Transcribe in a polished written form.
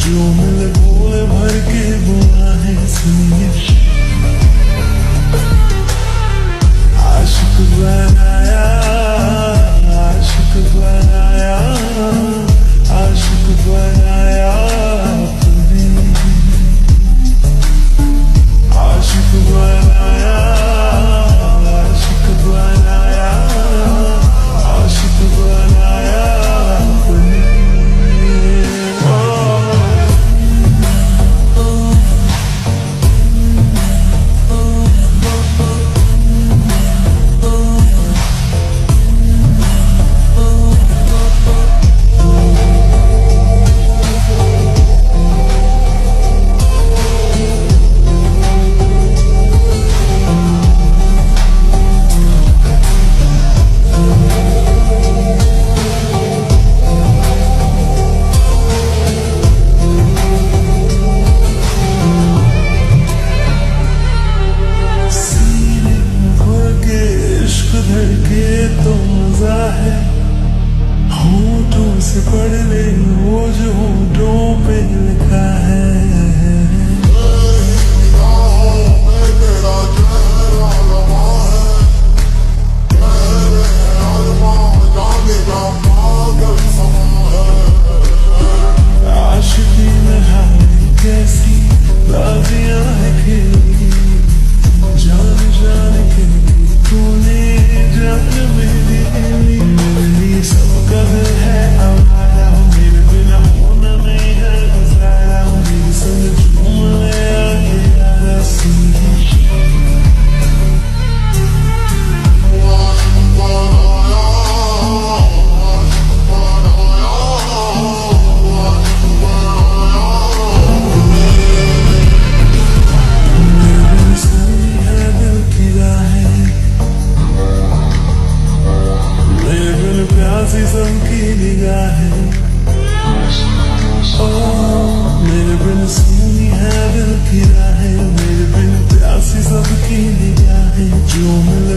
जो मिल बोल भर के बोला है सुनिए, आशिक बनाया, आशिक बनाया, आशिक बनाया आपने, आशिक बनाया, आशिक बनाया, आशिक बनाया आपने। तो मजा है, होठों से पढ़ ले वो जो होठों पे लिखा है। आशिकी में हाय कैसी बाजियां है खेली, जान जान के तूने जान मेरी मेरी सबका दिल है आवारा, मेरे बिना होना नहीं है गुजारा, मेरे संग झूम ले आके यारा सुनिए। प्यासी सबकी निगाहें, मेरे बिन सुनी है दिल की राहें, मेरे बिन प्यासी सबकी निगाहें, जो मिल